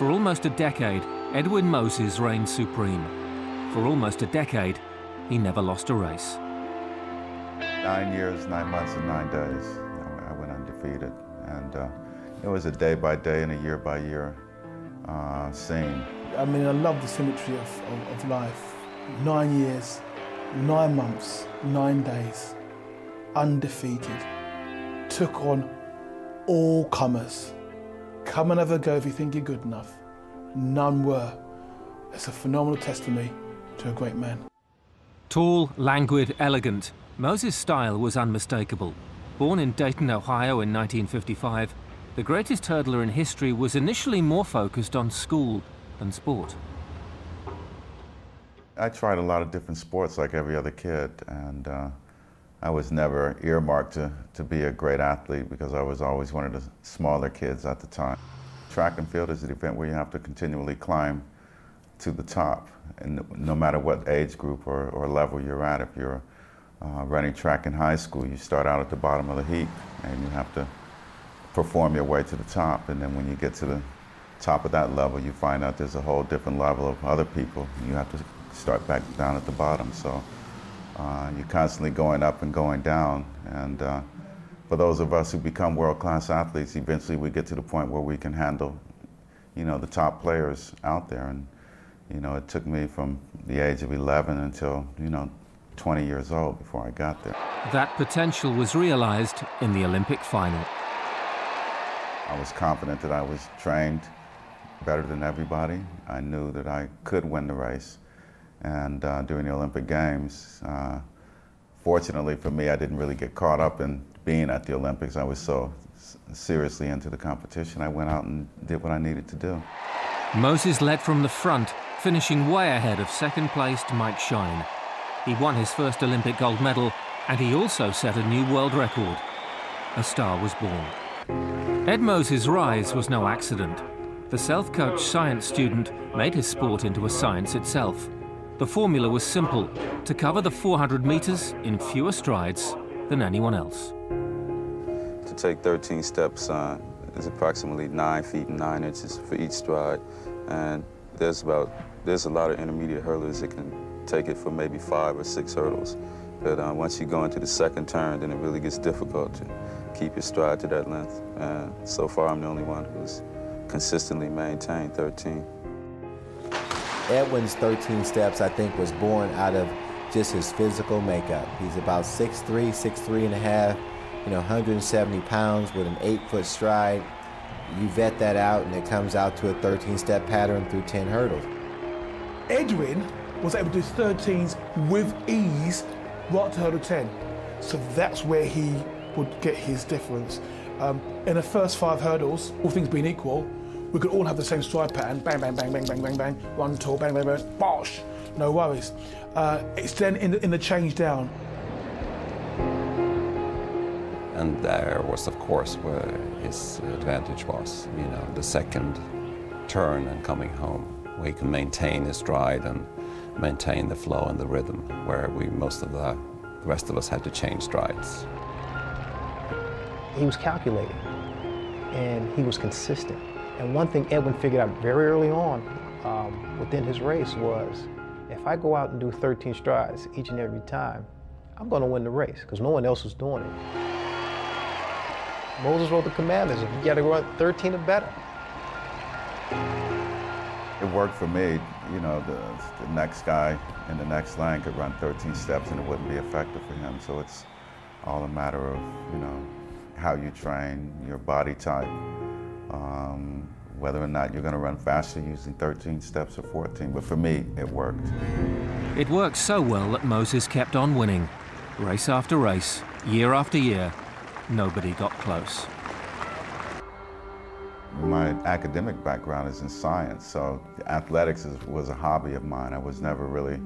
For almost a decade, Edwin Moses reigned supreme. For almost a decade, he never lost a race. 9 years, 9 months, and 9 days. I went undefeated. And it was a day-by-day and a year-by-year scene. I mean, I love the symmetry of life. 9 years, 9 months, 9 days, undefeated. Took on all comers. Come and have a go if you think you're good enough. None were. It's a phenomenal testimony to a great man. Tall, languid, elegant, Moses' style was unmistakable. Born in Dayton, Ohio in 1955, the greatest hurdler in history was initially more focused on school than sport. I tried a lot of different sports like every other kid, and I was never earmarked to be a great athlete because I was always one of the smaller kids at the time. Track and field is an event where you have to continually climb to the top, and no matter what age group or level you're at. If you're running track in high school, you start out at the bottom of the heap and you have to perform your way to the top, and then when you get to the top of that level, you find out there's a whole different level of other people. You have to start back down at the bottom. So you're constantly going up and going down, and for those of us who become world-class athletes, eventually we get to the point where we can handle, you know, the top players out there. And you know, it took me from the age of 11 until, you know, 20 years old before I got there. That potential was realized in the Olympic final. I was confident that I was trained better than everybody. I knew that I could win the race. And during the Olympic Games, fortunately for me, I didn't really get caught up in being at the Olympics. I was so seriously into the competition. I went out and did what I needed to do. Moses led from the front, finishing way ahead of second-placed Mike Shine. He won his first Olympic gold medal, and he also set a new world record. A star was born. Ed Moses' rise was no accident. The self-coached science student made his sport into a science itself. The formula was simple: to cover the 400 meters in fewer strides than anyone else. To take 13 steps is approximately 9 feet and 9 inches for each stride, and there's a lot of intermediate hurdlers that can take it for maybe 5 or 6 hurdles. But once you go into the second turn, then it really gets difficult to keep your stride to that length. So far, I'm the only one who's consistently maintained 13. Edwin's 13 steps, I think, was born out of just his physical makeup. He's about 6'3", 6'3 and a half, you know, 170 pounds with an 8-foot stride. You vet that out and it comes out to a 13-step pattern through 10 hurdles. Edwin was able to do 13s with ease right to hurdle 10. So that's where he would get his difference. In the first 5 hurdles, all things being equal, we could all have the same stride pattern, bang, bang, bang, bang, bang, bang, bang, one tall, bang, bang, bang, bosh, no worries. It's then in the change down. And there was, of course, where his advantage was, you know, the second turn and coming home, where he can maintain his stride and maintain the flow and the rhythm, where most of the rest of us had to change strides. He was calculated, and he was consistent. And one thing Edwin figured out very early on within his race was, if I go out and do 13 strides each and every time, I'm going to win the race, because no one else was doing it. Moses wrote the commandments: if you got to run 13 or better. It worked for me. You know, the next guy in the next lane could run 13 steps and it wouldn't be effective for him. So it's all a matter of, you know, how you train, your body type, whether or not you're going to run faster using 13 steps or 14. But for me, it worked. It worked so well that Moses kept on winning. Race after race, year after year, nobody got close. My academic background is in science, so athletics was a hobby of mine. I was never really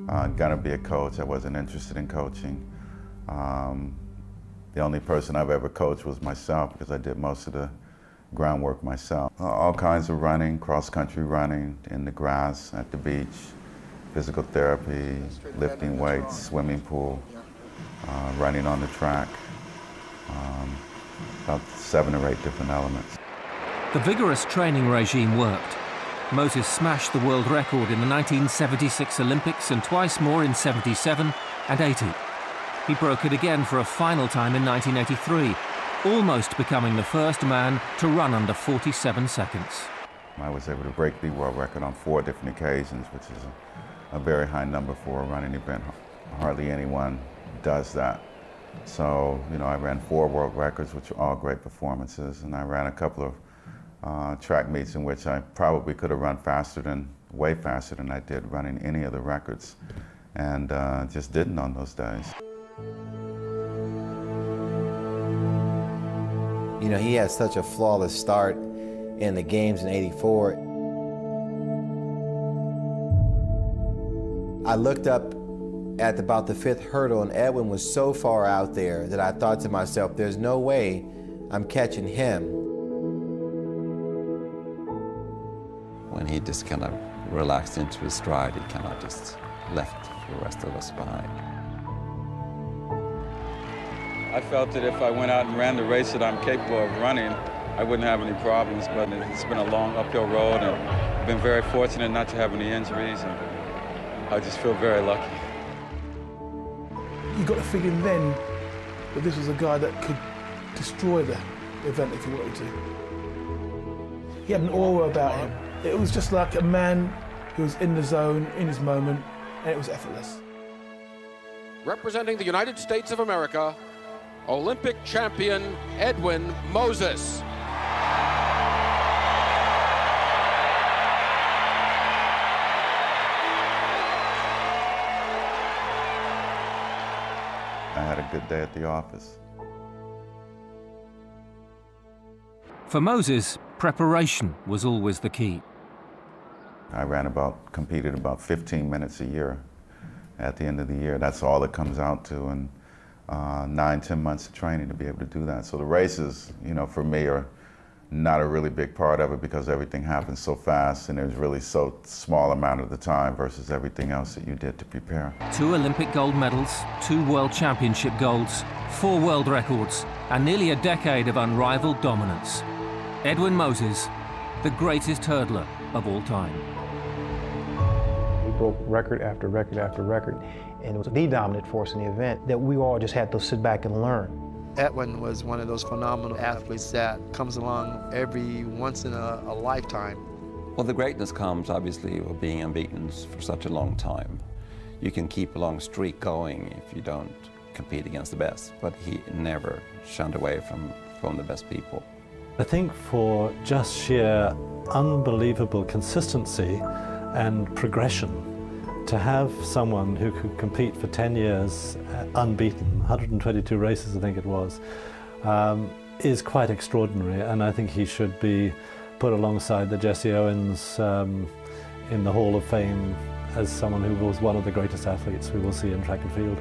going to be a coach. I wasn't interested in coaching. The only person I've ever coached was myself, because I did most of the groundwork myself. All kinds of running, cross-country running, in the grass, at the beach, physical therapy, lifting weights, swimming pool, running on the track, about 7 or 8 different elements. The vigorous training regime worked. Moses smashed the world record in the 1976 Olympics and twice more in 77 and 80. He broke it again for a final time in 1983, almost becoming the first man to run under 47 seconds. I was able to break the world record on 4 different occasions, which is a very high number for a running event. Hardly anyone does that. So, you know, I ran 4 world records, which were all great performances, and I ran a couple of track meets in which I probably could have run way faster than I did running any of the records, and just didn't on those days. You know, he had such a flawless start in the games in '84. I looked up at about the 5th hurdle, and Edwin was so far out there that I thought to myself, there's no way I'm catching him. When he just kind of relaxed into his stride, he kind of just left the rest of us behind. I felt that if I went out and ran the race that I'm capable of running, I wouldn't have any problems, but it's been a long uphill road, and I've been very fortunate not to have any injuries, and I just feel very lucky. You got to figure then that this was a guy that could destroy the event if he wanted to. He had an aura about him. It was just like a man who was in the zone, in his moment, and it was effortless. Representing the United States of America, Olympic champion Edwin Moses. I had a good day at the office. For Moses, preparation was always the key. I competed about 15 minutes a year at the end of the year. That's all it comes out to, and 9-10 months of training to be able to do that. So the races, you know, for me are not a really big part of it because everything happens so fast and there's really so small amount of the time versus everything else that you did to prepare. 2 Olympic gold medals, 2 World Championship golds, 4 world records, and nearly a decade of unrivaled dominance. Edwin Moses, the greatest hurdler of all time. He broke record after record after record, and it was the dominant force in the event that we all just had to sit back and learn. Edwin was one of those phenomenal athletes that comes along every once in a lifetime. Well, the greatness comes, obviously, with being unbeaten for such a long time. You can keep a long streak going if you don't compete against the best, but he never shunned away from the best people. I think for just sheer unbelievable consistency and progression, to have someone who could compete for 10 years unbeaten, 122 races I think it was, is quite extraordinary, and I think he should be put alongside the Jesse Owens in the Hall of Fame as someone who was one of the greatest athletes we will see in track and field.